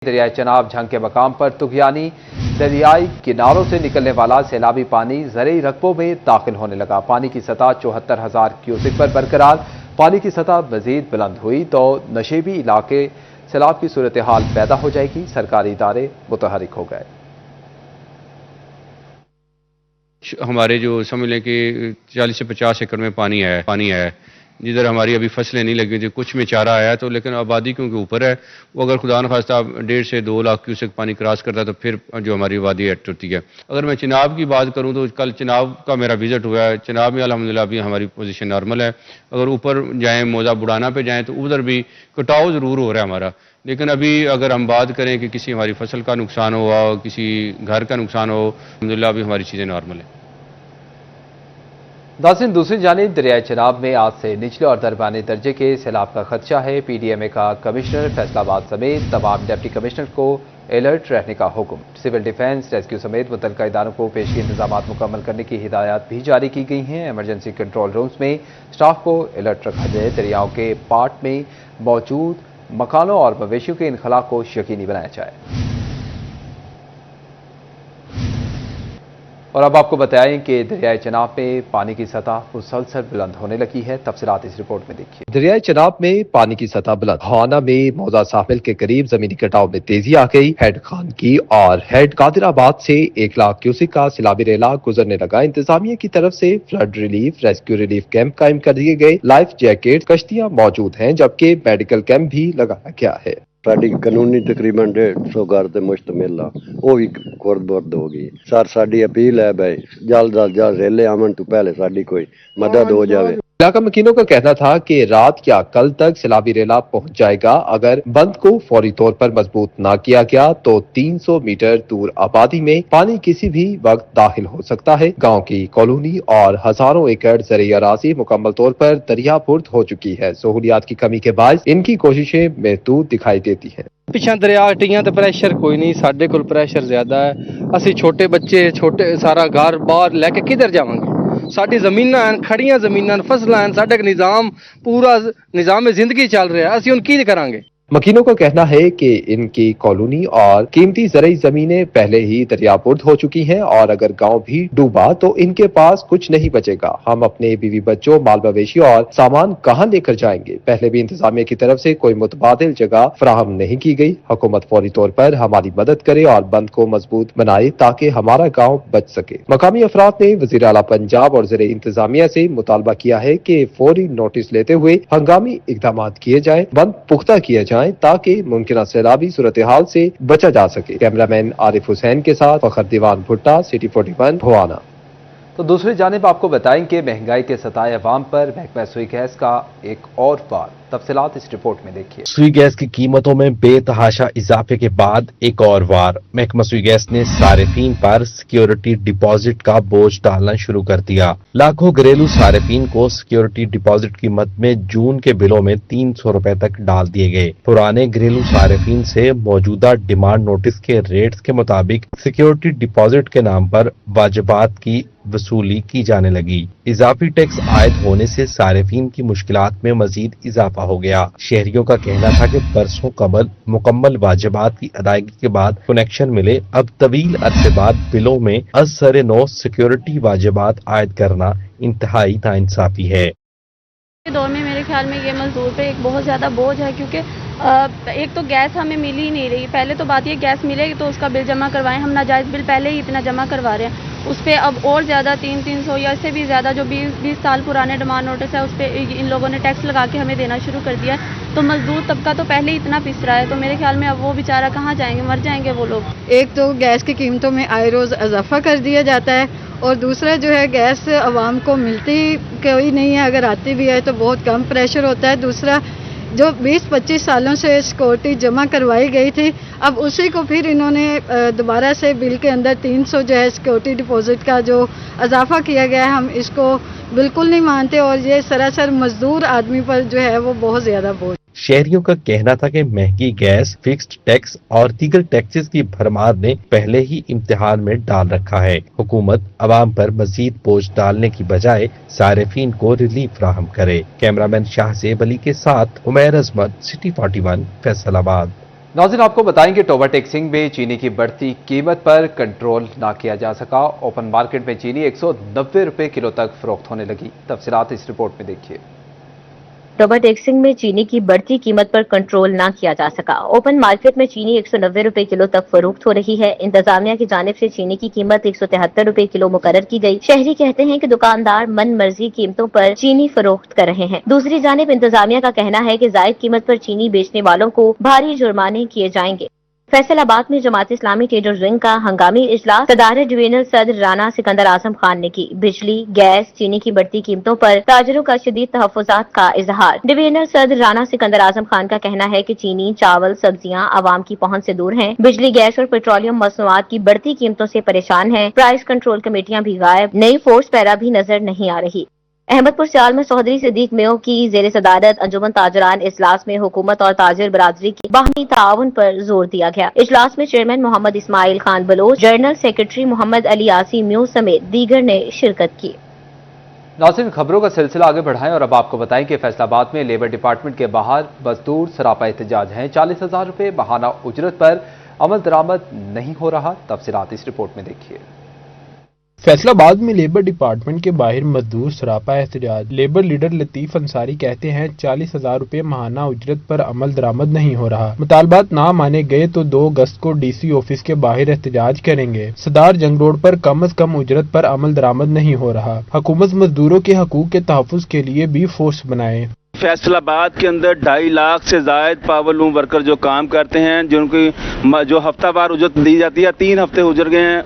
دریائے چناب جھنگ کے مقام پر تغیانی دریائی کناروں سے نکلنے والا سیلابی پانی زرعی رقبوں میں داخل ہونے لگا۔ پانی کی سطح 74,000 کیوسک پر برقرار۔ پانی کی سطح مزید بلند ہوئی تو نشیبی علاقے سیلاب کی صورتحال پیدا ہو جائے گی۔ سرکاری ادارے متحرک ہو گئے۔ ہمارے جو سمجھ لیں کہ 40 سے 50 ایکڑ میں پانی ہے جدھر ہماری ابھی فصلیں نہیں لگی تھی، کچھ میں چارہ آیا تو لیکن آبادی کیونکہ اوپر ہے، وہ اگر خدا نخواستہ 1.5 سے 2 لاکھ کیوسک پانی کراس کرتا ہے تو پھر جو ہماری آبادی ایکٹ ہوتی ہے۔ اگر میں چناب کی بات کروں تو کل چناب کا میرا وزٹ ہوا ہے۔ چناب میں الحمدللہ بھی ہماری پوزیشن نارمل ہے۔ اگر اوپر جائیں موزہ بڑھانا پہ جائیں تو ادھر بھی کٹاؤ ضرور ہو رہا ہے ہمارا، لیکن ابھی اگر ہم بات کریں کہ کسی ہماری فصل کا نقصان ہوا، کسی گھر کا نقصان ہو، الحمدللہ ابھی ہماری چیزیں نارمل ہیں۔ ناظرین، دوسری جانب دریائے چناب میں آج سے نچلے اور درمیانے درجے کے سیلاب کا خدشہ ہے۔ پی ڈی ایم اے کا کمشنر فیصل آباد سمیت تمام ڈپٹی کمشنر کو الرٹ رہنے کا حکم۔ سول ڈیفنس، ریسکیو سمیت متعلقہ اداروں کو پیشگی انتظامات مکمل کرنے کی ہدایات بھی جاری کی گئی ہیں۔ ایمرجنسی کنٹرول رومز میں سٹاف کو الرٹ رکھا جائے۔ دریاؤں کے پاٹ میں موجود مکانوں اور مویشیوں کے انخلاء کو یقینی بنایا جائے۔ اور اب آپ کو بتائیں کہ دریائے چناب میں پانی کی سطح مسلسل بلند ہونے لگی ہے۔ تفصیلات اس رپورٹ میں دیکھیے۔ دریائے چناب میں پانی کی سطح بلند۔ ہانا میں موزہ ساحل کے قریب زمینی کٹاؤ میں تیزی آ گئی۔ ہیڈ خان کی اور ہیڈ قادر آباد سے 1 لاکھ کیوسک کا سیلابی ریلا گزرنے لگا۔ انتظامیہ کی طرف سے flood relief, rescue relief camp قائم کر دیے گئے۔ لائف جیکٹ، کشتیاں موجود ہیں، جبکہ میڈیکل کیمپ بھی لگایا گیا ہے۔ ساری قانونی تقریباً 150 گھر تے مشتمل وہ بھی خورد برد ہو گئی۔ سر ساری اپیل ہے بھائی جلد از جلد ریلے آمن تو پہلے ساری کوئی مدد ہو جاوے۔ علاقہ مکینوں کا کہنا تھا کہ رات یا کل تک سیلابی ریلا پہنچ جائے گا۔ اگر بند کو فوری طور پر مضبوط نہ کیا گیا تو 300 میٹر دور آبادی میں پانی کسی بھی وقت داخل ہو سکتا ہے۔ گاؤں کی کالونی اور ہزاروں ایکڑ زرعی اراضی مکمل طور پر دریا برد ہو چکی ہے۔ سہولیات کی کمی کے باعث ان کی کوششیں محدود دکھائی دیتی ہیں۔ ਪਿੱਛਾਂ ਦਰਿਆ ਟੀਆਂ ਤੇ ਪ੍ਰੈਸ਼ਰ ਕੋਈ ਨਹੀਂ, ਸਾਡੇ ਕੋਲ ਪ੍ਰੈਸ਼ਰ ਜ਼ਿਆਦਾ ਹੈ। ਅਸੀਂ ਛੋਟੇ ਬੱਚੇ ਸਾਰਾ ਘਰ ਬਾਹਰ ਲੈ ਕੇ ਕਿੱਧਰ ਜਾਵਾਂਗੇ? ਸਾਡੀ ਜ਼ਮੀਨਾਂ ਹਨ, ਖੜੀਆਂ ਜ਼ਮੀਨਾਂ, ਫਸਲਾਂ ਹਨ, ਸਾਡਾ ਨਿਜ਼ਾਮ ਪੂਰਾ ਨਿਜ਼ਾਮ ਜ਼ਿੰਦਗੀ ਚੱਲ ਰਿਹਾ, ਅਸੀਂ ਹੁਣ ਕੀ ਕਰਾਂਗੇ؟ مکینوں کا کہنا ہے کہ ان کی کالونی اور قیمتی زرعی زمینیں پہلے ہی دریا برد ہو چکی ہیں اور اگر گاؤں بھی ڈوبا تو ان کے پاس کچھ نہیں بچے گا۔ ہم اپنے بیوی بچوں، مال مویشی اور سامان کہاں لے کر جائیں گے؟ پہلے بھی انتظامیہ کی طرف سے کوئی متبادل جگہ فراہم نہیں کی گئی۔ حکومت فوری طور پر ہماری مدد کرے اور بند کو مضبوط بنائے تاکہ ہمارا گاؤں بچ سکے۔ مقامی افراد نے وزیر اعلیٰ پنجاب اور زیر انتظامیہ سے مطالبہ کیا ہے کہ فوری نوٹس لیتے ہوئے ہنگامی اقدامات کیے جائیں، بند پختہ کیا جائیں تاکہ ممکنہ سیلابی صورتحال سے بچا جا سکے۔ کیمرامین عارف حسین کے ساتھ فخر دیوان بھٹا، سٹی 41 بھوانا۔ تو دوسری جانب آپ کو بتائیں کہ مہنگائی کے ستائے عوام پر محکمہ سوئی گیس کا ایک اور وار۔ تفصیلات اس رپورٹ میں دیکھیے۔ سوئی گیس کی قیمتوں میں بے تحاشا اضافے کے بعد ایک اور وار۔ محکمہ سوئی گیس نے صارفین پر سیکیورٹی ڈپازٹ کا بوجھ ڈالنا شروع کر دیا۔ لاکھوں گھریلو صارفین کو سیکیورٹی ڈپازٹ کی مد میں جون کے بلوں میں 300 روپے تک ڈال دیے گئے۔ پرانے گھریلو صارفین سے موجودہ ڈیمانڈ نوٹس کے ریٹس کے مطابق سیکیورٹی ڈپازٹ کے نام پر واجبات کی وصولی کی جانے لگی۔ اضافی ٹیکس عائد ہونے سے صارفین کی مشکلات میں مزید اضافہ ہو گیا۔ شہریوں کا کہنا تھا کہ برسوں قبل مکمل واجبات کی ادائیگی کے بعد کنیکشن ملے، اب طویل عرصے بعد بلوں میں از سر نو سیکیورٹی واجبات عائد کرنا انتہائی ناانصافی ہے۔ دور میں میرے خیال میں یہ مزدور پہ ایک بہت زیادہ بوجھ ہے، کیونکہ ایک تو گیس ہمیں مل ہی نہیں رہی۔ پہلے تو بات یہ گیس ملے گی تو اس کا بل جمع کروائیں، ہم ناجائز بل پہلے ہی اتنا جمع کروا رہے ہیں، اس پہ اب اور زیادہ 300 یا اس سے بھی زیادہ جو 20 سال پرانے ڈیمانڈ نوٹس ہے اس پہ ان لوگوں نے ٹیکس لگا کے ہمیں دینا شروع کر دیا ہے۔ تو مزدور طبقہ تو پہلے ہی اتنا پس رہا ہے، تو میرے خیال میں اب وہ بیچارہ کہاں جائیں گے؟ مر جائیں گے وہ لوگ۔ ایک تو گیس کی قیمتوں میں آئے روز اضافہ کر دیا جاتا ہے، اور دوسرا جو ہے گیس عوام کو ملتی کوئی نہیں ہے، اگر آتی بھی ہے تو بہت کم پریشر ہوتا ہے۔ دوسرا جو 20-25 سالوں سے سیکورٹی جمع کروائی گئی تھی، اب اسی کو پھر انہوں نے دوبارہ سے بل کے اندر 300 جو ہے سیکورٹی ڈپازٹ کا جو اضافہ کیا گیا ہے، ہم اس کو بالکل نہیں مانتے، اور یہ سراسر مزدور آدمی پر جو ہے وہ بہت زیادہ بوجھ۔ شہریوں کا کہنا تھا کہ مہنگی گیس، فکسڈ ٹیکس اور دیگر ٹیکسز کی بھرمار نے پہلے ہی امتحان میں ڈال رکھا ہے۔ حکومت عوام پر مزید بوجھ ڈالنے کی بجائے صارفین کو ریلیف فراہم کرے۔ کیمرامین شاہ زیب علی کے ساتھ عمیر عظمت، سٹی 41 فیصل آباد۔ नाज़रीन, आपको बताएं कि ओवरटेक्सिंग में चीनी की बढ़ती कीमत पर कंट्रोल ना किया जा सका। ओपन मार्केट में चीनी 190 रुपए किलो तक फरोख्त होने लगी। तफसीलात इस रिपोर्ट में देखिए। ओवरटेक्सिंग में चीनी की बढ़ती कीमत पर कंट्रोल न किया जा सका। ओपन मार्केट में चीनी 190 रुपए किलो तक फरोख्त हो रही है। इंतजामिया की जानिब से चीनी की कीमत 173 रुपए किलो मुकर्रर की गई। शहरी कहते हैं कि दुकानदार मन मर्जी कीमतों पर चीनी फरोख्त कर रहे हैं। दूसरी जानिब इंतजामिया का कहना है कि जायद कीमत पर चीनी बेचने वालों को भारी जुर्माने किए जाएंगे। फैसलाबाद में जमात इस्लामी ट्रेडर्स विंग का हंगामी इजलास सदारत डिवीजनल सदर राना सिकंदर आजम खान ने की। बिजली, गैस, चीनी की बढ़ती कीमतों पर ताजरों का शदीद तहफ़्फ़ुज़ात का इजहार। डिवीजनल सदर राना सिकंदर आजम खान का कहना है कि चीनी, चावल, सब्जियां आवाम की पहुंच से दूर हैं। बिजली, गैस और पेट्रोलियम मसनूआत की बढ़ती कीमतों से परेशान है। प्राइस कंट्रोल कमेटियां भी गायब, नई फोर्स पैरा भी नजर नहीं आ रही। अहमदपुर सियाल में चौधरी सिद्दीक मेयो की जेर सदारत अंजुमन ताजरान इजलास में हुकूमत और ताजिर बरादरी की बाहमी ताउन पर जोर दिया गया। इजलास में chairman Mohammad Ismail Khan Baloch, general secretary Mohammad Ali यासी म्यू समेत दीगर ने शिरकत की। नाज़रीन, खबरों का सिलसिला आगे बढ़ाएं और अब आपको बताएं कि फैसलाबाद में लेबर डिपार्टमेंट के बाहर मजदूर सरापा एहतजाज हैं। 40,000 रुपए माहाना उजरत पर अमल दरामद नहीं हो रहा। तफसीलात इस रिपोर्ट में देखिए। फैसलाबाद में लेबर डिपार्टमेंट के बाहर मजदूर सरापा एहतजाज। लेबर लीडर लतीफ अंसारी कहते हैं 40,000 रुपए माहाना उजरत पर अमल दरामद नहीं हो रहा। मुतालबात ना माने गए तो 2 अगस्त को डीसी ऑफिस के बाहर एहतजाज करेंगे। सदार जंग रोड पर कम से कम उजरत पर अमल दरामद नहीं हो रहा। हुकूमत मजदूरों के हकूक के तहफ़्फ़ुज़ के लिए भी फोर्स बनाए। फैसलाबाद के अंदर 2.5 लाख से जायद पावर लूम वर्कर जो काम करते हैं, जिनकी जो हफ्तावार उजरत दी जाती है, 3 हफ्ते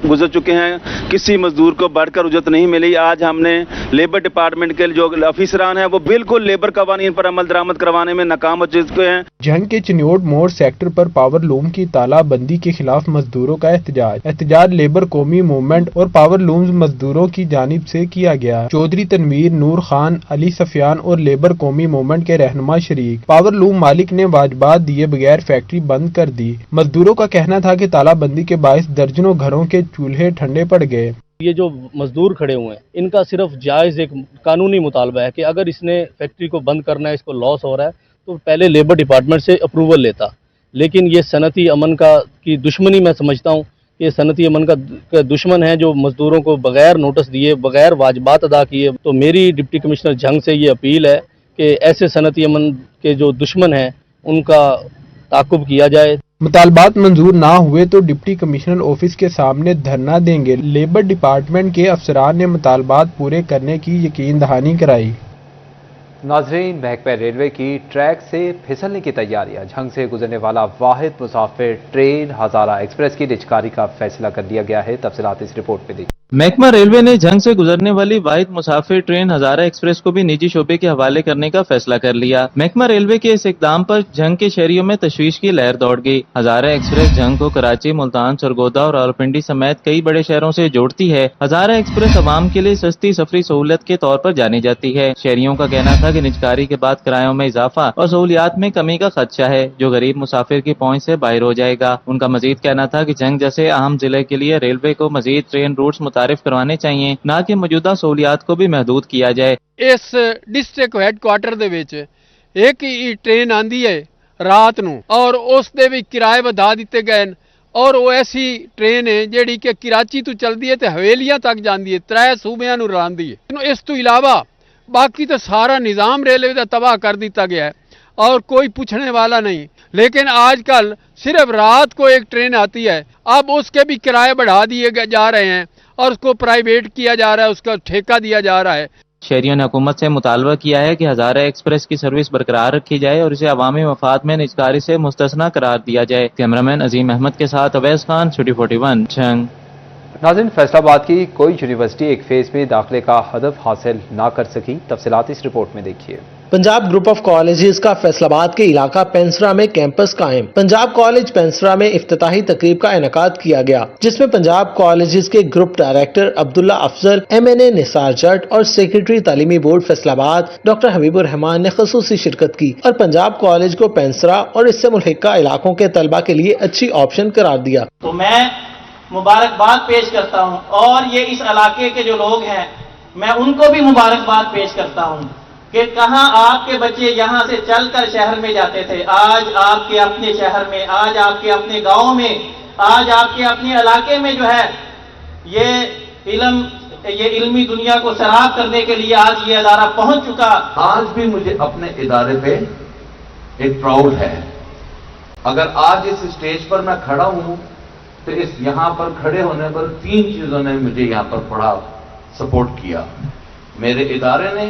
गुजर चुके हैं, किसी मजदूर को बढ़कर उजरत नहीं मिली। आज हमने लेबर डिपार्टमेंट के जो अफसरान हैं वो बिल्कुल लेबर कवानीन पर अमल दरामद करवाने में नाकाम हो चुके हैं। जंग के चिन्योट मोड़ सेक्टर पर पावर लूम की तालाबंदी के खिलाफ मजदूरों का एहतजाज लेबर कौमी मूवमेंट और पावर लूम मजदूरों की जानिब से किया गया। चौधरी तनवीर, नूर खान, अली सफियान और लेबर कौमी मूवमेंट के रहनुमा शरीक पावर लूम मालिक ने वाजबात दिए बगैर फैक्ट्री बंद कर दी। मजदूरों का कहना था कि तालाबंदी के बायस दर्जनों घरों के चूल्हे ठंडे पड़ गए। ये जो मजदूर खड़े हुए हैं, इनका सिर्फ जायज़ एक कानूनी मुतालबा है कि अगर इसने फैक्ट्री को बंद करना है, इसको लॉस हो रहा है, तो पहले लेबर डिपार्टमेंट से अप्रूवल लेता। लेकिन ये सनती अमन की दुश्मनी मैं समझता हूँ। ये सनती अमन का दुश्मन है जो मजदूरों को बगैर नोटिस दिए, बगैर वाजबात अदा किए। तो मेरी डिप्टी कमिश्नर जंग से ये अपील है कि ऐसे सनती अमन के जो दुश्मन हैं उनका ताकुब किया जाए। मुतालबात मंजूर ना हुए तो डिप्टी कमिश्नर ऑफिस के सामने धरना देंगे। लेबर डिपार्टमेंट के अफसरान ने मुतालबात पूरे करने की यकीन दहानी कराई। नाजरीन, महकमा रेलवे की ट्रैक से फिसलने की तैयारियां। झंग से गुजरने वाला वाहिद मुसाफिर ट्रेन हजारा एक्सप्रेस की निजकारी का फैसला कर लिया गया है। तफसीलात इस रिपोर्ट में देखिए। महकमा रेलवे ने झंग से गुजरने वाली वाहिद मुसाफिर ट्रेन हजारा एक्सप्रेस को भी निजी शोबे के हवाले करने का फैसला कर लिया। महकमा रेलवे के इस इकदाम पर झंग के शहरियों में तशवीश की लहर दौड़ गई। हजारा एक्सप्रेस झंग को कराची, मुल्तान, सरगोदा और रावलपिंडी समेत कई बड़े शहरों से जोड़ती है। हजारा एक्सप्रेस आवाम के लिए सस्ती सफरी सहूलत के तौर पर जानी जाती है। शहरियों का कहना था कि निजकारी के बाद किरायों में इजाफा और सहूलियात में कमी का खदशा है जो गरीब मुसाफिर की पहुंच से बाहर हो जाएगा। उनका मजीद कहना था कि झंग जैसे अहम जिले के लिए रेलवे को मजीद ट्रेन रूट्स मुतारिफ करवाने चाहिए, ना कि मौजूदा सहूलियात को भी महदूद किया जाए। इस डिस्ट्रिक्ट हैडक्वार्टर ਦੇ ਵਿੱਚ ਇੱਕ ਹੀ ट्रेन आंदी है रात ਨੂੰ और ਉਸ ਦੇ ਵੀ ਕਿਰਾਏ ਵਧਾ ਦਿੱਤੇ ਗਏ और वो ऐसी ट्रेन है ਜਿਹੜੀ कि कराची ਤੋਂ चलती है ਤੇ ਹਵੇਲੀਆਂ तक ਜਾਂਦੀ है, 3 सूबਿਆਂ ਨੂੰ ਰਲਾਉਂਦੀ है। ਇਸ ਤੋਂ ਇਲਾਵਾ बाकी तो सारा निज़ाम रेलवे का तबाह कर दिया गया है और कोई पूछने वाला नहीं। लेकिन आजकल सिर्फ रात को एक ट्रेन आती है, अब उसके भी किराए बढ़ा दिए जा रहे हैं और उसको प्राइवेट किया जा रहा है, उसका ठेका दिया जा रहा है। शहरियों ने हुकूमत से मुतालबा किया है कि हजारा एक्सप्रेस की सर्विस बरकरार रखी जाए और इसे अवामी मफाद में निजकारी से मुस्तस्ना करार दिया जाए। कैमरामैन अजीम अहमद के साथ अवैस खान, सिटी 41, झंग। नाज़रीन, फैसलाबाद की कोई यूनिवर्सिटी एक फेज में दाखिले का हदफ हासिल ना कर सकी। तफसीलात इस रिपोर्ट में देखिए। पंजाब ग्रुप ऑफ कॉलेजेस का फैसलाबाद के इलाका पेंसरा में कैंपस कायम। पंजाब कॉलेज पेंसरा में इफ्तिताही तकरीब का इनेकाद किया गया, जिसमें पंजाब कॉलेजेस के group director Abdullah Afzal, MNA Nisar Jatt और सेक्रेटरी तालीमी बोर्ड फैसलाबाद डॉक्टर हबीबुर रहमान ने खसूसी शिरकत की और पंजाब कॉलेज को पेंसरा और इससे मुल्हिका इलाकों के तलबा के लिए अच्छी ऑप्शन करार दिया। तो मैं मुबारकबाद पेश करता हूँ और ये इस इलाके के जो लोग हैं मैं उनको भी मुबारकबाद पेश करता हूँ کہ کہاں آپ کے بچے یہاں سے چل کر شہر میں جاتے تھے، آج آپ کے اپنے شہر میں، آج آپ کے اپنے گاؤں میں، آج آپ کے اپنے علاقے میں جو ہے یہ علمی دنیا کو سراب کرنے کے لیے آج یہ ادارہ پہنچ چکا۔ آج بھی مجھے اپنے ادارے پہ ایک پراؤڈ ہے۔ اگر آج اس اسٹیج پر میں کھڑا ہوں تو اس یہاں پر کھڑے ہونے پر 3 چیزوں نے مجھے یہاں پر بڑا سپورٹ کیا، میرے ادارے نے،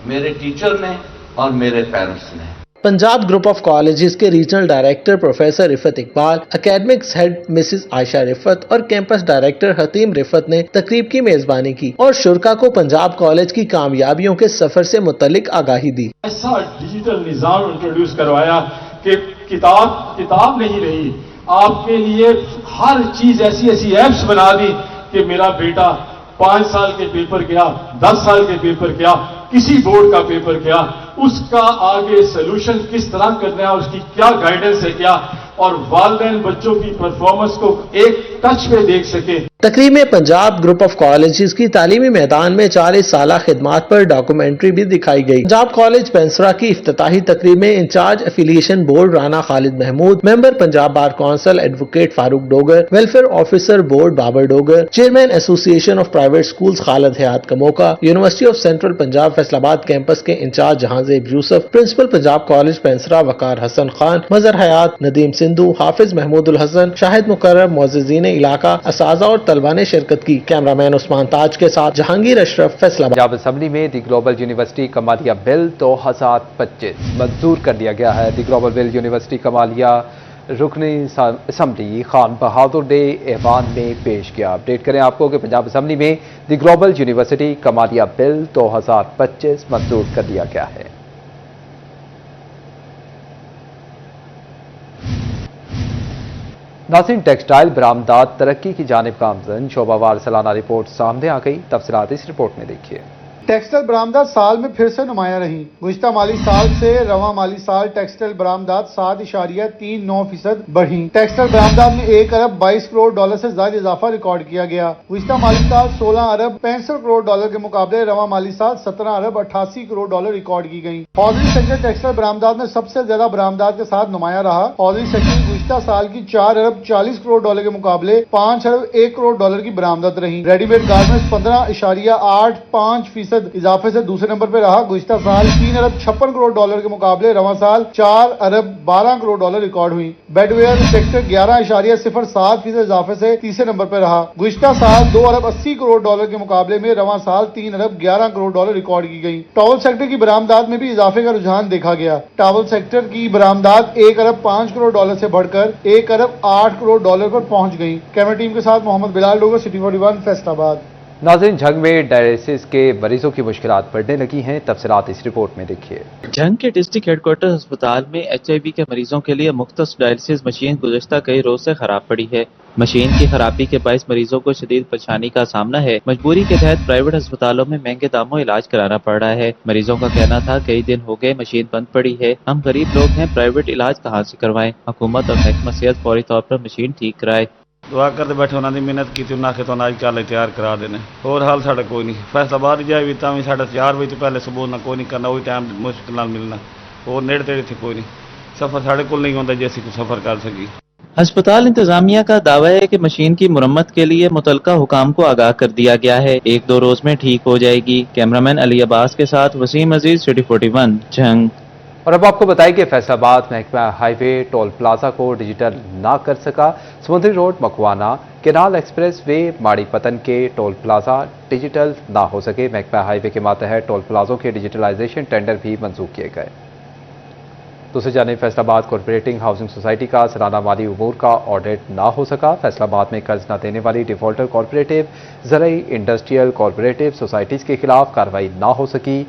میرے ٹیچر نے اور میرے پیرنٹس نے۔ पंजाब ग्रुप ऑफ कॉलेजेस के regional director professor Riffat Iqbal, academics head Mrs Ayesha Rifat और कैंपस डायरेक्टर हतीम रिफत ने तकरीब की मेजबानी की और शुरका को पंजाब कॉलेज की कामयाबियों के सफर से मुतल्लिक आगाही दी। ऐसा डिजिटल निज़ाम इंट्रोड्यूस करवाया कि किताब नहीं रही, आपके लिए हर चीज ऐसी ऐप्स बना दी कि मेरा बेटा 5 साल के पेपर क्या, 10 साल के पेपर क्या, किसी बोर्ड का पेपर क्या, उसका आगे सोल्यूशन किस तरह करना है, उसकी क्या गाइडेंस है क्या, और वालिदैन बच्चों की परफॉर्मेंस को एक टच पे देख सके। तकरीब में पंजाब ग्रुप ऑफ कॉलेजेस की तालीमी मैदान में 40 साल खिदमात पर डॉक्यूमेंट्री भी दिखाई गई। पंजाब कॉलेज पेंसरा की इफ्तिताही तकरीब में in charge affiliation board Rana Khalid Mahmood, member Punjab bar council advocate Farooq Dogar, welfare officer board Babar Dogar, chairman association of private schools Khalid Hayat Kamoka, university of central Punjab Faisalabad campus के in charge Jahanzeb Yousuf, principal Punjab college Pansra Waqar Hassan Khan, Mazhar Hayat, Nadeem Sindhu, Hafiz Mahmoodul Hassan, Shahid Mukarram, मुअज़्ज़िज़ीन इलाका, असातिज़ा और तलबा ने शिरकत की। कैमरामैन उस्मान ताज के साथ जहांगीर अशरफ, फैसलाबाद। पंजाब असम्बली में the global university Kamalia bill 2025 मंजूर कर लिया गया है। The global bill university Kamalia रुकनी असम्बली खान बहादुर ने ऐवान में पेश किया। अपडेट करें आपको कि पंजाब असम्बली में the global university Kamalia bill 2025 मंजूर कर लिया गया है। नाज़रीन, टेक्सटाइल बरामदात तरक्की की जानिब गामज़न, शोबावार सालाना रिपोर्ट सामने आ गई। तफसीलात इस रिपोर्ट में देखिए। टेक्सटाइल बरामदात साल में फिर से नुमाया रही। गुज़िश्ता माली साल से रवां माली साल टेक्सटाइल बरामदात 7.39% बढ़ी। टेक्सटाइल बरामदात में 1 अरब 22 करोड़ डॉलर से ज्यादा इजाफा रिकॉर्ड किया गया। गुज़िश्ता माली साल 16 अरब 65 करोड़ डॉलर के मुकाबले रवां माली साल 17 अरब 88 करोड़ डॉलर रिकॉर्ड की गई। हॉजरी सेक्टर टेक्सटाइल बरामदात में सबसे ज्यादा बरामदात के साथ नुमाया रहा। हॉजरी सेक्टर गुज़िश्ता साल की 4 अरब 40 करोड़ डॉलर के मुकाबले 5 अरब 1 करोड़ डॉलर की बरामदत रही। रेडीमेड गारमेंट्स 15.85% इजाफे से दूसरे नंबर पर रहा। गुज़िश्ता साल 3 अरब 56 करोड़ डॉलर के मुकाबले रवां साल 4 अरब 12 करोड़ डॉलर रिकॉर्ड हुई। बेडवेयर सेक्टर 11.07% इजाफे से तीसरे नंबर पर रहा। गुज़िश्ता साल 2 अरब 80 करोड़ डॉलर के मुकाबले में रवां साल 3 अरब 11 करोड़ डॉलर रिकॉर्ड की गई। टॉवल सेक्टर की बरामदात में भी इजाफे का रुझान देखा गया। टॉवल सेक्टर की बरामदात 1 अरब 5 करोड़ डॉलर से बढ़कर 1 अरब 8 करोड़ डॉलर पर पहुंच गई। कैमरा टीम के साथ मोहम्मद बिलाल डोगर, सिटी 41, फैसलाबाद। नाज़रीन, झंग में डायलिसिस के मरीजों की मुश्किलात बढ़ने लगी हैं। तफसीलात इस रिपोर्ट में देखिए। झंग के डिस्ट्रिक्ट हेडक्वार्टर अस्पताल में HIV के मरीजों के लिए मुख्तस डायलिसिस मशीन गुज़श्ता कई रोज से खराब पड़ी है। मशीन की खराबी के बायस मरीजों को शदीद परेशानी का सामना है। मजबूरी के तहत प्राइवेट अस्पतालों में महंगे दामों इलाज कराना पड़ रहा है। मरीजों का कहना था कई दिन हो गए मशीन बंद पड़ी है, हम गरीब लोग हैं, प्राइवेट इलाज कहाँ से करवाएं। हुकूमत और महकमा सेहत फौरी तौर पर मशीन ठीक कराए। दुआ करते बैठे उन्होंने मिन्नत की उन्हें आखे तो अनाज चाले तैयार करा देने। और हाल साढ़ा कोई नहीं। फैसलाबाद जाए भी तां भी साढ़ा 4 बजे पहले सुबह ना कोई नहीं करना, वही टाइम मुश्किल नाल मिलना। और नेड़े तेड़े थे कोई नहीं, सफर साढ़े को नहीं होता जैसे को सफर कर सकी। अस्पताल इंतजामिया का दावा है कि मशीन की मुरम्मत के लिए मुतलका हुकाम को आगाह कर दिया गया है, 1-2 रोज में ठीक हो जाएगी। कैमरामैन अली अब्बास के साथ वसीम अजीज, सिटी 41, झंग। और अब आपको बताएं कि फैसलाबाद महकमा हाईवे टोल प्लाजा को डिजिटल ना कर सका। समुद्री road Makwana canal express way माड़ी पतन के टोल प्लाजा डिजिटल ना हो सके। महकमा हाईवे के मातहत टोल प्लाजों के डिजिटलाइजेशन टेंडर भी मंजूर किए गए। दूसरी जानिब फैसलाबाद कॉर्पोरेटिंग हाउसिंग सोसाइटी का सालाना माली उमूर का ऑडिट ना हो सका। फैसलाबाद में कर्ज न देने वाली डिफॉल्टर कॉर्पोरेटिव, ज़रई इंडस्ट्रियल कॉर्पोरेटिव सोसाइटीज़ के खिलाफ कार्रवाई ना हो सकी।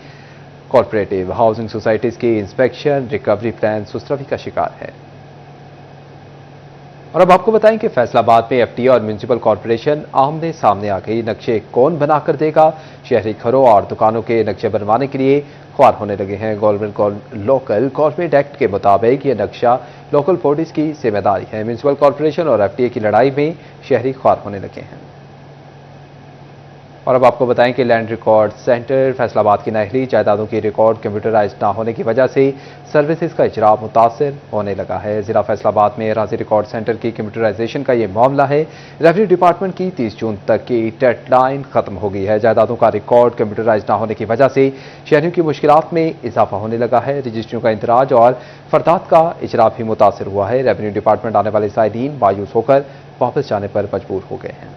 कॉर्पोरेटिव हाउसिंग सोसाइटीज़ की इंस्पेक्शन रिकवरी प्लान सुस्तरवी का शिकार है। और अब आपको बताएं कि फैसलाबाद में एफटीए और म्यूनिसिपल कॉर्पोरेशन आमने सामने आ गई। नक्शे कौन बनाकर देगा? शहरी घरों और दुकानों के नक्शे बनवाने के लिए ख्वार होने लगे हैं। लोकल गवर्नमेंट एक्ट के मुताबिक ये नक्शा लोकल बॉडीज की जिम्मेदारी है। म्यूनिसिपल कॉर्पोरेशन और एफटीए की लड़ाई में शहरी ख्वार होने लगे हैं। اور اب آپ کو بتائیں کہ لینڈ ریکارڈ سینٹر فیصل آباد کی نہری جائیدادوں کی ریکارڈ کمپیوٹرائز نہ ہونے کی وجہ سے سروسز کا اجرا متاثر ہونے لگا ہے۔ ضلع فیصل آباد میں اراضی ریکارڈ سینٹر کی کمپیوٹرائزیشن کا یہ معاملہ ہے۔ ریونیو ڈپارٹمنٹ کی 30 جون تک کی ڈیڈ لائن ختم ہو گئی ہے۔ جائیدادوں کا ریکارڈ کمپیوٹرائز نہ ہونے کی وجہ سے شہریوں کی مشکلات میں اضافہ ہونے لگا ہے۔ رجسٹریوں کا اندراج اور فردات کا اجرا بھی متاثر ہوا ہے۔ ریونیو ڈپارٹمنٹ آنے والے زائرین مایوس ہو کر واپس جانے پر مجبور ہو گئے ہیں۔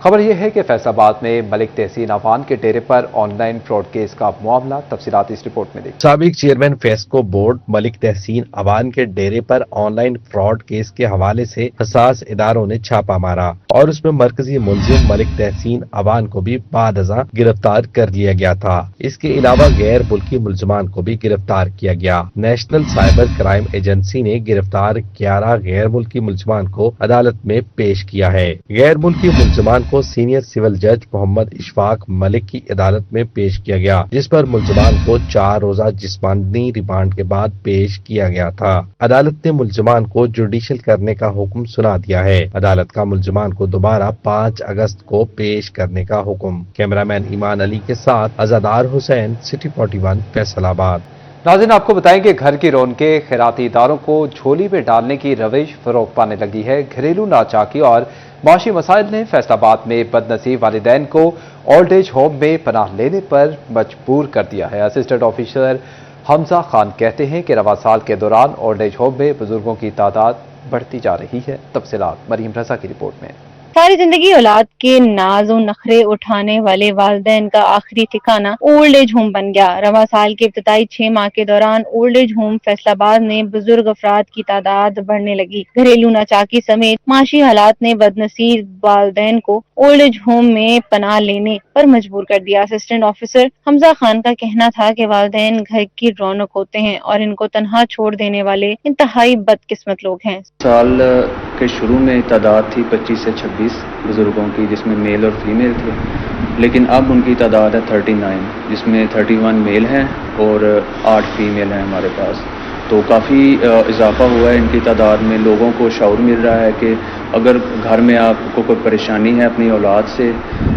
خبر یہ ہے کہ فیصل آباد میں ملک تحسین عوان کے ڈیرے پر آن لائن فراڈ کیس کا معاملہ، تفصیلات اس رپورٹ میں دیکھیں۔ سابق چیئرمین فیسکو بورڈ ملک تحسین عوان کے ڈیرے پر آن لائن فراڈ کیس کے حوالے سے حساس اداروں نے چھاپا مارا اور اس میں مرکزی ملزم ملک تحسین عوان کو بھی بعد ازاں گرفتار کر لیا گیا تھا۔ اس کے علاوہ غیر ملکی ملزمان کو بھی گرفتار کیا گیا۔ نیشنل سائبر کرائم ایجنسی نے گرفتار 11 غیر ملکی ملزمان کو عدالت میں پیش کیا ہے۔ غیر ملکی ملزمان کو سینئر سول جج محمد اشفاق ملک کی عدالت میں پیش کیا گیا، جس پر ملزمان کو 4 روزہ جسمانی ریمانڈ کے بعد پیش کیا گیا تھا۔ عدالت نے ملزمان کو جوڈیشل کرنے کا حکم سنا دیا ہے۔ عدالت کا ملزمان کو دوبارہ 5 اگست کو پیش کرنے کا حکم۔ کیمرامین ایمان علی کے ساتھ عزادار حسین، سٹی 41 فیصل آباد۔ ناظرین، آپ کو بتائیں کہ گھر کی رونقیں خیراتی اداروں کو جھولی میں ڈالنے کی روش فروغ پانے لگی ہے۔ گھریلو ناچاکی اور معاشی مسائل نے فیصل آباد میں بد نصیب والدین کو اولڈ ایج ہوم میں پناہ لینے پر مجبور کر دیا ہے۔ اسسٹنٹ آفیسر حمزہ خان کہتے ہیں کہ رواں سال کے دوران اولڈ ایج ہوم میں بزرگوں کی تعداد بڑھتی جا رہی ہے۔ تفصیلات مریم رضا کی رپورٹ میں۔ ساری زندگی اولاد کے ناز و نخرے اٹھانے والے والدین کا آخری ٹھکانہ اولڈ ایج ہوم بن گیا۔ رواں سال کے ابتدائی 6 ماہ کے دوران اولڈ ایج ہوم فیصل آباد میں بزرگ افراد کی تعداد بڑھنے لگی۔ گھریلو ناچاکی سمیت معاشی حالات نے بد نصیب والدین کو اولڈ ایج ہوم میں پناہ لینے پر مجبور کر دیا۔ اسسٹنٹ آفیسر حمزہ خان کا کہنا تھا کہ والدین گھر کی رونق ہوتے ہیں اور ان کو تنہا چھوڑ دینے والے انتہائی بدقسمت لوگ ہیں۔ سال کے شروع میں تعداد تھی 25 سے 26 بزرگوں کی، جس میں میل اور فیمیل تھے، لیکن اب ان کی تعداد ہے 39، جس میں 31 میل ہیں اور 8 فیمیل ہیں ہمارے پاس۔ تو کافی اضافہ ہوا ہے ان کی تعداد میں۔ لوگوں کو شعور مل رہا ہے کہ اگر گھر میں آپ کو کوئی پریشانی ہے اپنی اولاد سے،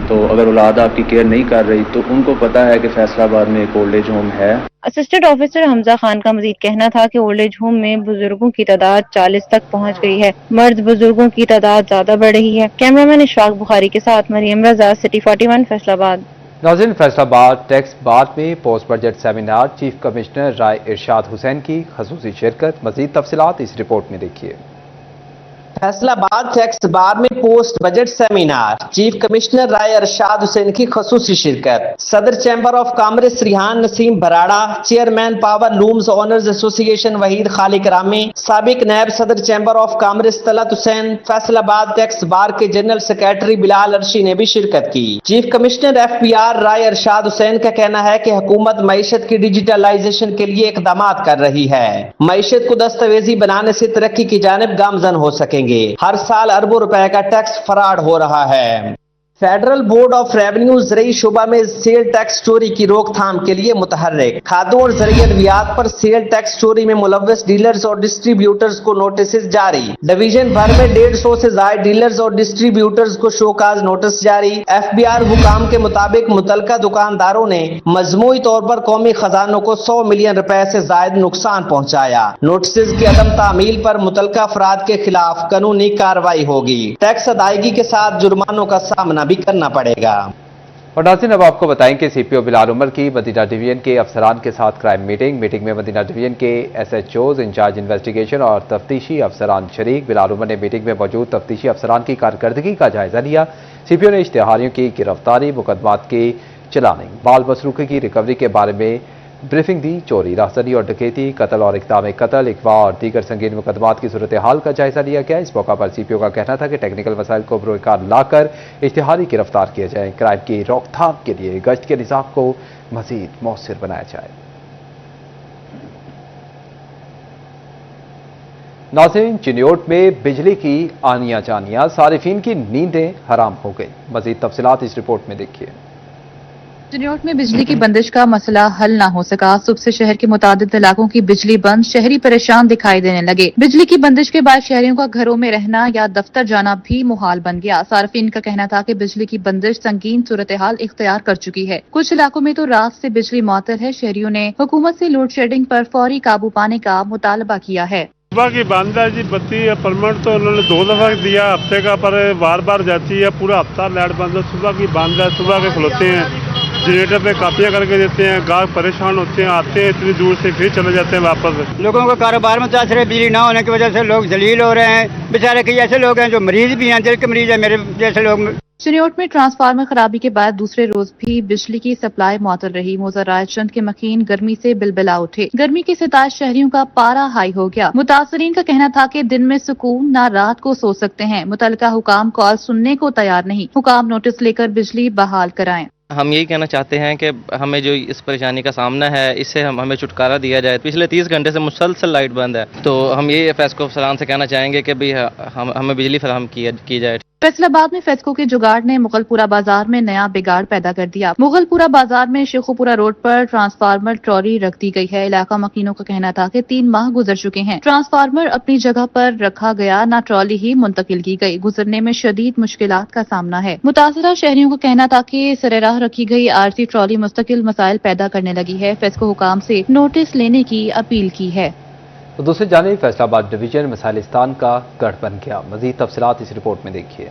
تو اگر اولاد آپ کی کیئر نہیں کر رہی تو ان کو پتہ ہے کہ فیصل آباد میں ایک اولڈ ایج ہوم ہے۔ اسسٹنٹ آفیسر حمزہ خان کا مزید کہنا تھا کہ اولڈ ایج ہوم میں بزرگوں کی تعداد 40 تک پہنچ گئی ہے۔ مرد بزرگوں کی تعداد زیادہ بڑھ رہی ہے۔ کیمرامین اشفاق بخاری کے ساتھ مریم رضا، سٹی 41 فیصل آباد۔ ناظرین، فیصل آباد ٹیکس بار میں post budget seminar, chief commissioner Rai Irshad Hussain کی خصوصی شرکت۔ مزید تفصیلات اس رپورٹ میں دیکھیے۔ فیصل آباد ٹیکس بار میں post budget seminar, chief commissioner Rai Irshad Hussain کی خصوصی شرکت۔ صدر chamber of commerce Rehan Naseem Brara, chairman power looms owners association Waheed Khaliq Rami, سابق نائب صدر chamber of commerce Talat Hussain, Faisalabad tax بار کے جنرل سیکریٹری بلال ارشی نے بھی شرکت کی۔ چیف کمشنر FBR رائے ارشاد حسین کا کہنا ہے کہ حکومت معیشت کی ڈیجیٹلائزیشن کے لیے اقدامات کر رہی ہے۔ معیشت کو دستاویزی بنانے سے ترقی کی جانب گامزن ہو سکیں گے۔ ہر سال اربوں روپے کا ٹیکس فراڈ ہو رہا ہے۔ فیڈرل بورڈ آف ریونیو زرعی شعبہ میں سیل ٹیکس چوری کی روک تھام کے لیے متحرک۔ کھادوں اور زرعی ادویات پر سیل ٹیکس چوری میں ملوث ڈیلرز اور ڈسٹریبیوٹرز کو نوٹسز جاری۔ ڈویژن بھر میں 150 سے زائد ڈیلرز اور ڈسٹریبیوٹرز کو شوکاز نوٹس جاری۔ FBR حکام کے مطابق متعلقہ دکانداروں نے مجموعی طور پر قومی خزانوں کو 100 ملین روپے سے زائد نقصان پہنچایا۔ نوٹسز کی عدم تعمیل پر متعلقہ افراد کے خلاف قانونی کارروائی ہوگی۔ ٹیکس ادائیگی کے ساتھ جرمانوں کا سامنا بھی کرنا پڑے گا۔ اور ناظرین، اب آپ کو بتائیں کہ CPO بلال عمر کی مدینہ ڈویژن کے افسران کے ساتھ کرائم میٹنگ میں مدینہ ڈویژن کے SHOز، انچارج انویسٹیگیشن اور تفتیشی افسران شریک۔ بلال عمر نے میٹنگ میں موجود تفتیشی افسران کی کارکردگی کا جائزہ لیا۔ CPO نے اشتہاریوں کی گرفتاری، مقدمات کی چلانی، مال مسروقے کی ریکوری کے بارے میں بریفنگ دی۔ چوری، راہزنی اور ڈکیتی، قتل اور اقدام قتل، اغوا اور دیگر سنگین مقدمات کی صورتحال کا جائزہ لیا گیا۔ اس موقع پر CPO کا کہنا تھا کہ ٹیکنیکل مسائل کو بروئے کار لا کر اشتہاری گرفتار کیے جائیں۔ کرائم کی روک تھام کے لیے گشت کے نظام کو مزید مؤثر بنایا جائے۔ ناظرین، چنیوٹ میں بجلی کی آنیاں جانیاں، صارفین کی نیندیں حرام ہو گئی۔ مزید تفصیلات اس رپورٹ میں دیکھیے۔ चिन्योट में बिजली की बंदिश का मसला हल न हो सका। सुबह से शहर के मुतादिद इलाकों की बिजली बंद, शहरी परेशान दिखाई देने लगे। बिजली की बंदिश के बाद शहरियों का घरों में रहना या दफ्तर जाना भी मुहाल बन गया। सार्फिन का कहना था कि बिजली की बंदिश संगीन सूरत हाल इख्तियार कर चुकी है। कुछ इलाकों में तो रात से बिजली मुअत्तल है। शहरियों ने हुकूमत से लोड शेडिंग पर फौरी काबू पाने का मुतालबा किया है। सुबह की बंद है जी, बत्ती परमानेंट तो उन्होंने 2 दफा दिया हफ्ते का, पर बार बार जाती है। पूरा हफ्ता लाइट बंद है। सुबह की बंद है, सुबह के खुलते हैं, जनरेटर पे कापियां करके देते हैं, गाहक परेशान होते हैं, आते हैं इतनी दूर से, फिर चले जाते हैं वापस। लोगों को कारोबार में मुतासर है। बिजली ना होने की वजह से लोग जलील हो रहे हैं। बेचारे कई ऐसे लोग हैं जो मरीज भी हैं, दिल के मरीज है, मेरे जैसे लोग। चिन्योट में ट्रांसफार्मर खराबी के बाद दूसरे रोज भी बिजली की सप्लाई मुअत्तल रही। मौजा रायचंद के मकीन गर्मी से बिलबिला उठे। गर्मी के सताश शहरियों का पारा हाई हो गया। मुतासरीन का कहना था कि दिन में सुकून ना रात को सो सकते हैं। मुतलका हुकाम कॉल सुनने को तैयार नहीं। हुकाम नोटिस लेकर बिजली बहाल कराएं। हम यही कहना चाहते हैं कि हमें जो इस परेशानी का सामना है इससे हमें छुटकारा दिया जाए। पिछले 30 घंटे से मुसलसल लाइट बंद है, तो हम ये फेस्को अफसरान से कहना चाहेंगे कि भाई हमें बिजली फराहम की जाए। फैसलाबाद में फेस्को के जुगाड़ ने मुगलपुरा बाजार में नया बिगाड़ पैदा कर दिया। मुगलपुरा बाजार में शेखुपुरा रोड पर ट्रांसफार्मर ट्रॉली रख दी गई है। इलाका मकीनों का कहना था कि 3 माह गुजर चुके हैं, ट्रांसफार्मर अपनी जगह पर रखा गया, न ट्रॉली ही मुंतकिल की गई। गुजरने में शदीद मुश्किलात का सामना है। मुतासरा शहरियों का कहना था कि सरेराह रखी गई आरसी ट्रॉली मुस्तकिल मसाइल पैदा करने लगी है। फेस्को हुकाम से नोटिस लेने की अपील की है। तो दूसरी जानिब फैसलाबाद डिवीजन मिसाइलिस्तान का गढ़ बन गया। मजीद तफसीलात इस रिपोर्ट में देखिए।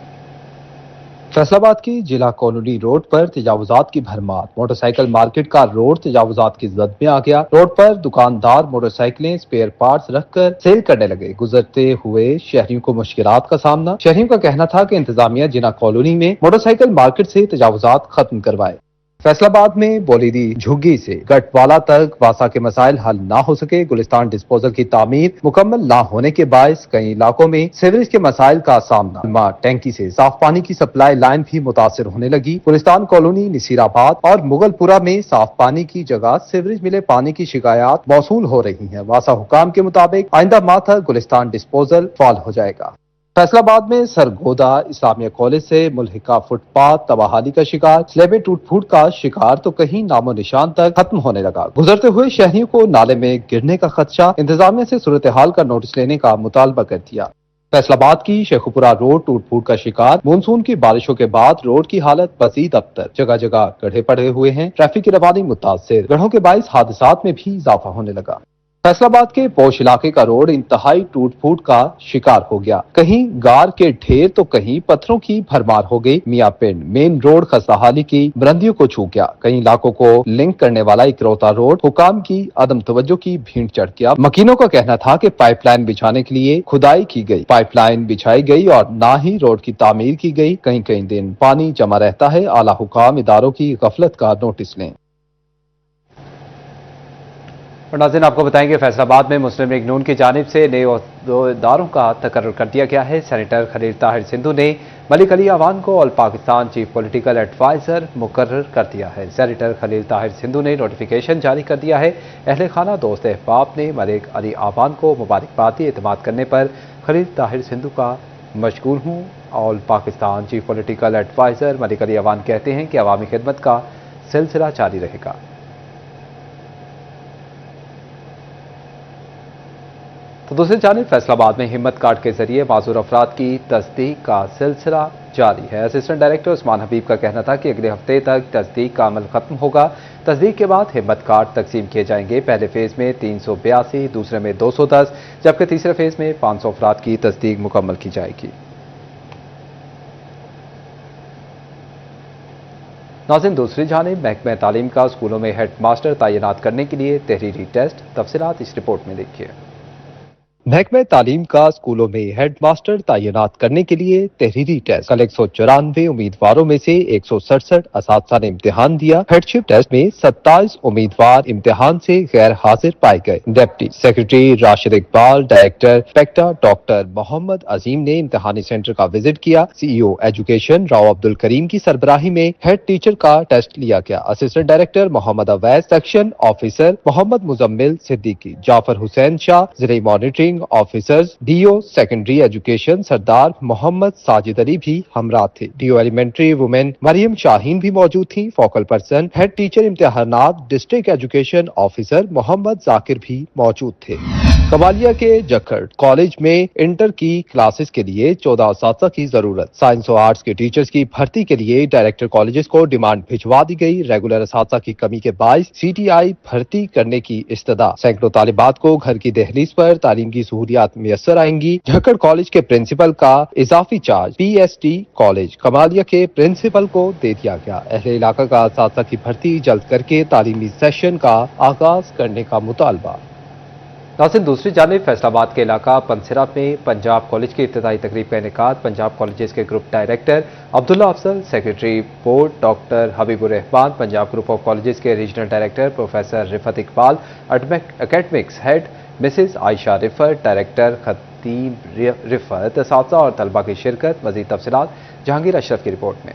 फैसलाबाद की जिला कॉलोनी रोड पर तजावुजात की भरमार। मोटरसाइकिल मार्केट का रोड तजावुजात की जद में आ गया। रोड पर दुकानदार मोटरसाइकिलें स्पेयर पार्ट्स रखकर सेल करने लगे। गुजरते हुए शहरियों को मुश्किलात का सामना। शहरियों का कहना था कि इंतजामिया जिला कॉलोनी में मोटरसाइकिल मार्केट से तजावुजात खत्म करवाए। फैसलाबाद में बोलीदी झुग्गी से गटवाला तक वासा के मसाइल हल ना हो सके। गुलिस्तान डिस्पोजल की तामीर मुकम्मल ना होने के बायस कई इलाकों में सीवरेज के मसाइल का सामना। टैंकी से साफ पानी की सप्लाई लाइन भी मुतासिर होने लगी। गुलिस्तान कॉलोनी, नसीराबाद और मुगलपुरा में साफ पानी की जगह सीवरेज मिले पानी की शिकायत मौसूल हो रही है। वासा हुकाम के मुताबिक आइंदा माह तक गुलिस्तान डिस्पोजल फाल हो जाएगा। फैसलाबाद में सरगोदा इस्लामिया कॉलेज से मुल्हिका फुटपाथ तबाहाली का शिकार, स्लेबें टूट फूट का शिकार तो कहीं नामो निशान तक खत्म होने लगा। गुजरते हुए शहरियों को नाले में गिरने का खदशा। इंतजामिया से सूरत हाल का नोटिस लेने का मुतालबा कर दिया। फैसलाबाद की शेखुपुरा रोड टूट फूट का शिकार। मानसून की बारिशों के बाद रोड की हालत मजीद अबतर। जगह जगह गड्ढे पड़े हुए हैं। ट्रैफिक की रवानी मुतासिर। गड्ढों के बाइस हादसात में भी इजाफा होने लगा। फैसलाबाद के पोश इलाके का रोड इंतहाई टूट फूट का शिकार हो गया। कहीं गार के ढेर तो कहीं पत्थरों की भरमार हो गई। मियां पिंड मेन रोड खस्ताहाली की बुलंदियों को छू गया। कई इलाकों को लिंक करने वाला इकलौता रोड हुकाम की अदम तवज्जो की भीड़ चढ़ गया। मकीनों का कहना था कि पाइपलाइन बिछाने के लिए खुदाई की गई, पाइपलाइन बिछाई गई और ना ही रोड की तामीर की गई। कई कई दिन पानी जमा रहता है। आला हुकाम इदारों की गफलत का नोटिस लें। और नाज़रीन, आपको बताएंगे फैसलाबाद में मुस्लिम लीग नून की जानिब से नए अहदेदारों का तकर्रुर कर दिया गया है। सेनेटर खलील ताहिर सिंधु ने मलिक अली अवान को all Pakistan chief political adviser मुकर्रर कर दिया है। सेनेटर खलील ताहिर सिंधु ने नोटिफिकेशन जारी कर दिया है। अहले खाना दोस्त अहबाब ने मलिक अली अवान को मुबारकबादी एतमाद करने पर खलील ताहिर सिंधु का मशगूल हूँ। All Pakistan chief political adviser Malik Ali Awan कहते हैं कि अवामी खिदमत का सिलसिला जारी रहेगा। तो दूसरी जानिब फैसलाबाद में हिम्मत कार्ड के जरिए माजूर अफराद की तस्दीक का सिलसिला जारी है। असिस्टेंट डायरेक्टर उस्मान हबीब का कहना था कि अगले हफ्ते तक तस्दीक का अमल खत्म होगा। तस्दीक के बाद हिम्मत कार्ड तकसीम किए जाएंगे। पहले फेज में 382, दूसरे में 210, जबकि तीसरे फेज में 500 अफराद की तस्दीक मुकम्मल की जाएगी। नाज़रीन, दूसरी जानिब महकमा तालीम का स्कूलों में हेड मास्टर तैनात करने के लिए तहरीरी टेस्ट। तफसीलात इस रिपोर्ट में देखिए। महकमा तालीम का स्कूलों में हेड मास्टर तैनात करने के लिए तहरीरी टेस्ट। कल 194 उम्मीदवारों में से 167 असातिज़ा ने इम्तिहान दिया। हेडशिप टेस्ट में 27 उम्मीदवार इम्तिहान से गैर हाजिर पाए गए। Deputy secretary Rashid Iqbal, director PECTA doctor Mohammad Azeem ने इम्तिहानी सेंटर का विजिट किया। CEO एजुकेशन राव अब्दुल करीम की सरबराही में हेड टीचर का टेस्ट लिया गया। Assistant director Mohammad Awais, section officer Mohammad Muzammil Siddiqui, Jafar Hussain Shah, जिले monitoring presiding officers DO secondary education Sardar Mohammad Sajid Ali भी हमरा थे। DO elementary women Maryam Shaheen भी मौजूद थी। फोकल पर्सन हेड टीचर इम्तिहानात district education officer Mohammad Zakir भी मौजूद थे। कबालिया के जखड़ कॉलेज में इंटर की क्लासेस के लिए 14 असातिज़ा की जरूरत। साइंस और आर्ट्स के टीचर्स की भर्ती के लिए डायरेक्टर कॉलेजेस को डिमांड भिजवा दी गई। रेगुलर असातिज़ा की कमी के बायस CTI भर्ती करने की इस्तदा। सैकड़ों तालिबात को घर की दहलीज पर तालीम की सहूलियात मैसर आएंगी। झक्कड़ कॉलेज के प्रिंसिपल का इजाफी चार्ज PST कॉलेज कबालिया के प्रिंसिपल को दे दिया गया। अहले इलाका का असातिज़ा की भर्ती जल्द करके तालीमी सेशन का आगाज करने का मुतालबा। नाज़रीन, दूसरी जानिब फैसलाबाद के इलाका पंसरा में पंजाब कॉलेज की इब्तिदाई तकरीब का इनेकाद। पंजाब कॉलेजेस के group director Abdullah Afzal, secretary board doctor Habibur Rahman, Punjab group of colleges के regional director professor Riffat Iqbal, academics head Mrs Ayesha Riffat, director Khateeb Riffat, असातिज़ा और तलबा की शिरकत। मज़ीद तफसीलात जहांगीर अशरफ की रिपोर्ट में।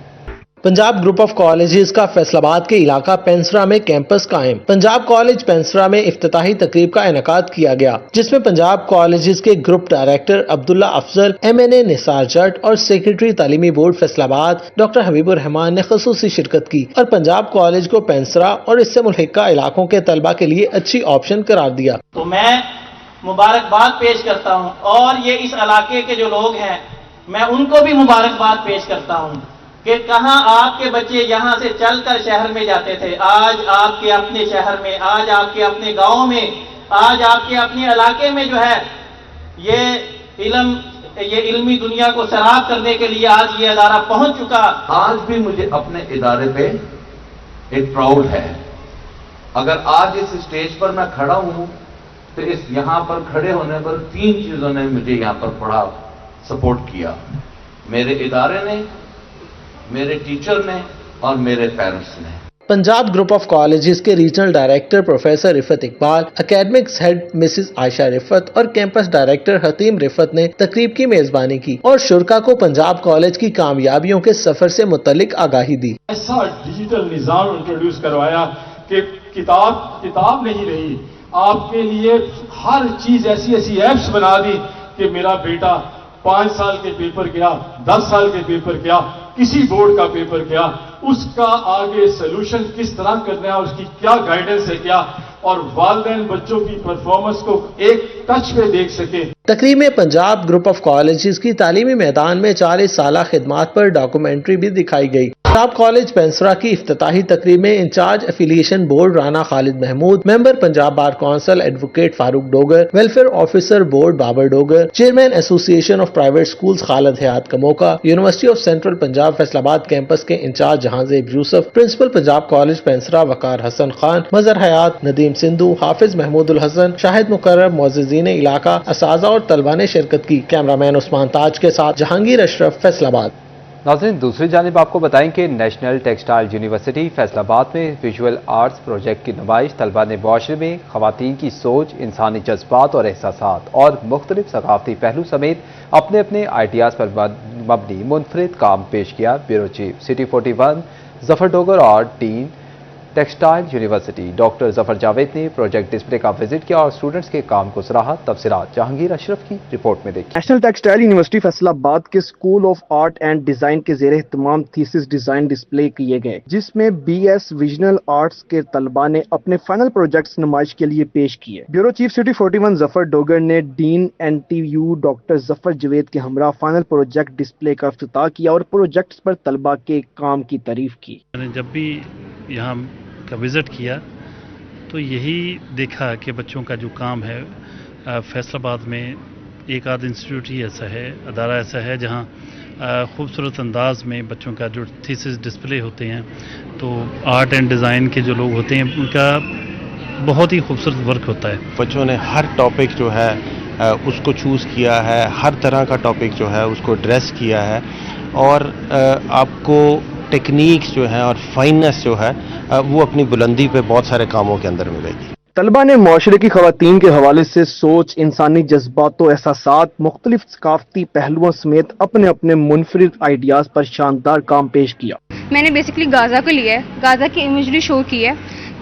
पंजाब ग्रुप ऑफ कॉलेजेस का फैसलाबाद के इलाका पेंसरा में कैंपस कायम। पंजाब कॉलेज पेंसरा में इफ्तिताही तकरीब का इनेकाद किया गया, जिसमें पंजाब कॉलेजेस के group director Abdullah Afzal, MNA Nisar Jatt और सेक्रेटरी तालीमी बोर्ड फैसलाबाद डॉक्टर हबीबुर रहमान ने खसूसी शिरकत की और पंजाब कॉलेज को पेंसरा और इससे मुल्हिका इलाकों के तलबा के लिए अच्छी ऑप्शन करार दिया। तो मैं मुबारकबाद पेश करता हूँ और ये इस इलाके के जो लोग हैं मैं उनको भी मुबारकबाद पेश करता हूँ कि कहाँ आपके बच्चे यहाँ से चलकर शहर में जाते थे, आज आपके अपने शहर में, आज आपके अपने गांव में, आज आपके अपने इलाके में जो है ये इल्मी दुनिया को सराब करने के लिए आज ये अदारा पहुंच चुका। आज भी मुझे अपने इदारे पे एक प्राउड है। अगर आज इस स्टेज पर मैं खड़ा हूं तो इस यहां पर खड़े होने पर 3 चीजों ने मुझे यहां पर बड़ा सपोर्ट किया। मेरे इदारे ने, मेरे टीचर ने और मेरे पेरेंट्स ने। पंजाब ग्रुप ऑफ कॉलेजेस के regional director professor Riffat Iqbal, academics head Mrs Ayesha Rifat और कैंपस डायरेक्टर हतीम रिफत ने तकरीब की मेजबानी की और शुरका को पंजाब कॉलेज की कामयाबियों के सफर से मुतल्लिक आगाही दी। ऐसा डिजिटल निज़ाम इंट्रोड्यूस करवाया कि किताब नहीं रही, आपके लिए हर चीज ऐसी ऐप्स बना दी कि मेरा बेटा 5 साल के पेपर क्या, 10 साल के पेपर क्या, किसी बोर्ड का पेपर क्या, उसका आगे सोल्यूशन किस तरह करना है, उसकी क्या गाइडेंस है क्या, और वालिदैन बच्चों की परफॉर्मेंस को एक टच में देख सके। तकरीब में पंजाब ग्रुप ऑफ कॉलेजेस की तालीमी मैदान में 40 साल खिदमात पर डॉक्यूमेंट्री भी दिखाई गई। पंजाब कॉलेज पेंसरा की इफ्तिताही तकरीब में in charge affiliation board Rana Khalid Mahmood, member Punjab bar council advocate Farooq Dogar, welfare officer board Babar Dogar, chairman association of private schools Khalid Hayat Kamoka, university of central Punjab Faisalabad campus के in charge Jahanzeb Yousuf, principal Punjab college Pansra Waqar Hassan Khan, Mazhar Hayat, Nadeem Sindhu, Hafiz Mahmoodul Hassan, Shahid Mukarram, मुअज़्ज़िज़ीन इलाका, असातिज़ा और तलबा ने शिरकत की। कैमरामैन उस्मान ताज के साथ जहांगीर अशरफ, फैसलाबाद। नाज़रीन, दूसरी जानिब आपको बताएं कि नेशनल टेक्सटाइल यूनिवर्सिटी फैसलाबाद में विजुअल आर्ट्स प्रोजेक्ट की नुमाइश। तलबा ने मुआशरे में ख़वातीन की सोच, इंसानी जज्बात और एहसासात और मुख्तलिफ सकाफती पहलू समेत अपने अपने आइडियाज़ पर मबनी मुनफरिद काम पेश किया। Bureau chief city 41 Zafar Dogar और dean textile university doctor Zafar Javed ने प्रोजेक्ट डिस्प्ले का विजिट किया और स्टूडेंट्स के काम को सराहा। तफसीलात जहांगीर अशरफ की रिपोर्ट में देखिए। नेशनल टेक्सटाइल यूनिवर्सिटी फैसलाबाद के school of art and design के ज़ेरे एहतमाम थीसिस डिजाइन डिस्प्ले किए गए, जिसमें BS विजुअल आर्ट्स के तलबा ने अपने फाइनल प्रोजेक्ट्स नुमाइश के लिए पेश किए। Bureau chief city 41 Zafar Dogar ने dean NTU doctor Zafar Javed के हमरा फाइनल प्रोजेक्ट डिस्प्ले का इफ्तिताह किया और प्रोजेक्ट्स पर तलबा के काम की तारीफ की। जब भी यहाँ का विज़िट किया तो यही देखा कि बच्चों का जो काम है फैसलाबाद में एक आध इंस्टीट्यूट ही ऐसा है, अदारा ऐसा है जहाँ खूबसूरत अंदाज में बच्चों का जो थीसिस डिस्प्ले होते हैं, तो आर्ट एंड डिज़ाइन के जो लोग होते हैं उनका बहुत ही खूबसूरत वर्क होता है। बच्चों ने हर टॉपिक जो है उसको चूज़ किया है, हर तरह का टॉपिक जो है उसको ड्रेस किया है और आपको टेक्निक्स जो है और फाइननेस जो है वो अपनी बुलंदी पे बहुत सारे कामों के अंदर मिलेगी। तलबा ने मुआशरे की ख़वातीन के हवाले से सोच, इंसानी जज्बात व एहसासात, मुख्तलिफ सकाफती पहलुओं समेत अपने अपने मुनफरिद आइडियाज़ पर शानदार काम पेश किया। मैंने बेसिकली गाज़ा को लिया है, गाज़ा की इमेजरी शो की है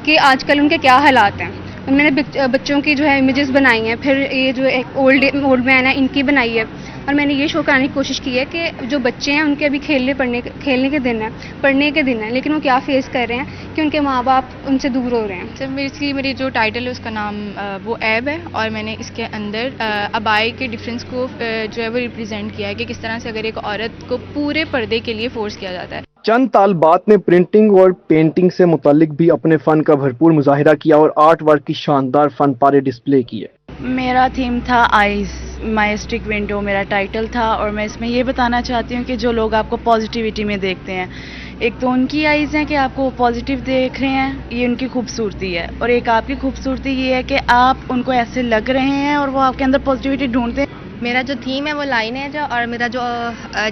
कि आजकल उनके क्या हालात हैं میں نے بچوں کی جو ہے امیجز بنائی ہیں، پھر یہ جو ایک اولڈ مین ہے ان کی بنائی ہے، اور میں نے یہ شو کرانے کی کوشش کی ہے کہ جو بچے ہیں ان کے ابھی کھیلنے کے دن ہیں، پڑھنے کے دن ہیں، لیکن وہ کیا فیس کر رہے ہیں کہ ان کے ماں باپ ان سے دور ہو رہے ہیں. سر بیسکلی میری جو ٹائٹل ہے اس کا نام وہ ایب ہے، اور میں نے اس کے اندر ابائی کے ڈفرینس کو جو ہے وہ ریپرزینٹ کیا ہے کہ کس طرح سے اگر ایک عورت کو پورے پردے کے لیے فورس کیا جاتا ہے. چند طالبات نے پرنٹنگ اور پینٹنگ سے متعلق بھی اپنے فن کا بھرپور مظاہرہ کیا اور آرٹ ورک کی شاندار فن پارے ڈسپلے کیے. میرا تھیم تھا آئیز مائسٹک ونڈو میرا ٹائٹل تھا، اور میں اس میں یہ بتانا چاہتی ہوں کہ جو لوگ آپ کو پازیٹیوٹی میں دیکھتے ہیں، ایک تو ان کی آئیز ہیں کہ آپ کو پازیٹیو دیکھ رہے ہیں، یہ ان کی خوبصورتی ہے، اور ایک آپ کی خوبصورتی یہ ہے کہ آپ ان کو ایسے لگ رہے ہیں اور وہ آپ کے اندر پازیٹیوٹی ڈھونڈتے ہیں. میرا جو تھیم ہے وہ لائن ہے اور میرا جو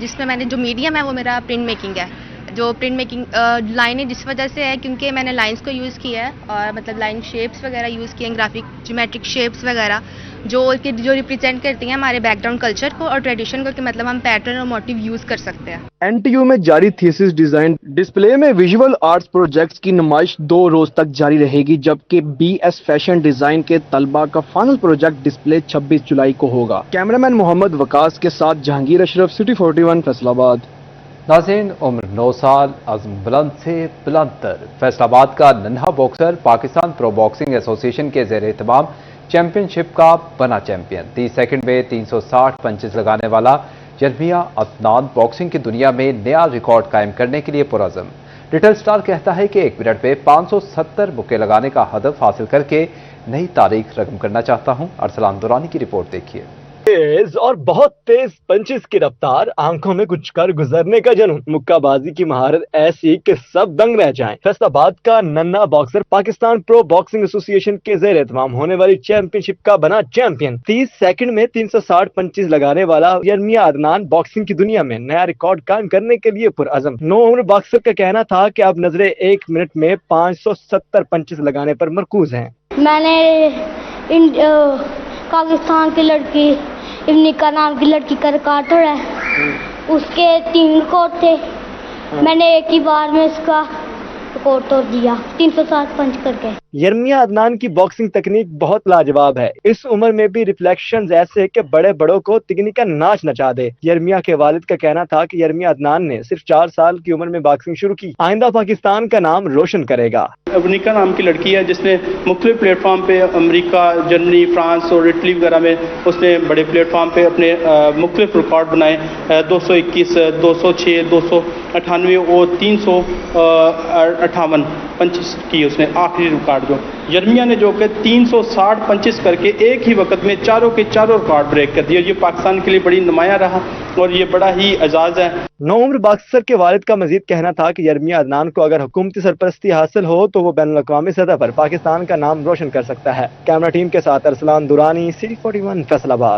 جس میں نے جو میڈیم ہے وہ میرا پرنٹ میکنگ ہے. جو پرنٹ میکنگ لائنیں جس وجہ سے ہے کیونکہ میں نے لائنس کو یوز کیا ہے، اور مطلب لائن شیپس وغیرہ یوز کیے ہیں، گرافک جیومیٹرک شیپس وغیرہ جو ریپرزینٹ کرتی ہیں ہمارے بیک گراؤنڈ کلچر کو اور ٹریڈیشن کو، کہ مطلب ہم پیٹرن اور موٹیو یوز کر سکتے ہیں. NTU میں جاری تھیسس ڈیزائن ڈسپلے میں ویژول آرٹس پروجیکٹس کی نمائش 2 روز تک جاری رہے گی، جبکہ BS فیشن ڈیزائن کے طلباء کا فائنل پروجیکٹ ڈسپلے 26 جولائی کو ہوگا. کیمرامین محمد وقاص کے ساتھ جہانگیر اشرف، سٹی 41 فیصل آباد. ناظرین، عمر 9 سال، عزم بلند سے بلند تر، فیصل آباد کا ننھا باکسر پاکستان پرو باکسنگ ایسوسی ایشن کے زیر اہتمام چیمپئن شپ کا بنا چیمپئن. 30 سیکنڈ میں 360 پنچز لگانے والا یرمیہ عدنان باکسنگ کی دنیا میں نیا ریکارڈ قائم کرنے کے لیے پرعزم. لٹل سٹار کہتا ہے کہ 1 منٹ میں 570 مکے لگانے کا ہدف حاصل کر کے نئی تاریخ رقم کرنا چاہتا ہوں. ارسلان دورانی کی رپورٹ دیکھیے. تیز اور بہت تیز پنچز کی رفتار، آنکھوں میں کچھ کر گزرنے کا جنون، مکہ بازی کی مہارت ایسی کہ سب دنگ رہ جائیں. فیصل آباد کا ننھا باکسر پاکستان پرو باکسنگ ایسوسی ایشن کے زیر اہتمام ہونے والی چیمپئن شپ کا بنا چیمپئن. 30 سیکنڈ میں 360 پنچز لگانے والا یرمیہ عدنان باکسنگ کی دنیا میں نیا ریکارڈ قائم کرنے کے لیے پرعزم. نو عمر باکسر کا کہنا تھا کہ اب نظریں 1 منٹ میں 570 پنچز لگانے پر مرکوز ہیں. میں نے پاکستان کی لڑکی امنیکا نام کی لڑکی کا ریکارڈ توڑا ہے، اس کے 3 ریکارڈ تھے، میں نے ایک ہی بار میں اس کا ریکارڈ توڑ دیا 360 پنچ کر کے. یرمیہ عدنان کی باکسنگ تکنیک بہت لاجواب ہے. اس عمر میں بھی ریفلیکشنز ایسے کہ بڑے بڑوں کو تکنیک کا ناچ نچا دے. یرمیہ کے والد کا کہنا تھا کہ یرمیہ عدنان نے صرف 4 سال کی عمر میں باکسنگ شروع کی، آئندہ پاکستان کا نام روشن کرے گا. امریکا نام کی لڑکی ہے جس نے مختلف پلیٹ فارم پہ امریکہ، جرمنی، فرانس اور اٹلی وغیرہ میں اس نے بڑے پلیٹ فارم پہ اپنے مختلف ریکارڈ بنائے. 221، 206، 298 اور 358 پنچز کی اس نے آخری ریکارڈ جو یرمیہ نے جو کہ 360 پنچز کر کے ایک ہی وقت میں چاروں کے چاروں ریکارڈ بریک کر دیا. یہ پاکستان کے لیے بڑی نمایاں رہا اور یہ بڑا ہی اعزاز ہے. نو عمر باکسر کے والد کا مزید کہنا تھا کہ یرمیہ عدنان کو اگر حکومتی سرپرستی حاصل ہو تو وہ بین الاقوامی سطح پر پاکستان کا نام روشن کر سکتا ہے. کیمرہ ٹیم کے ساتھ ارسلان دورانی، سٹی 41 فیصل آباد.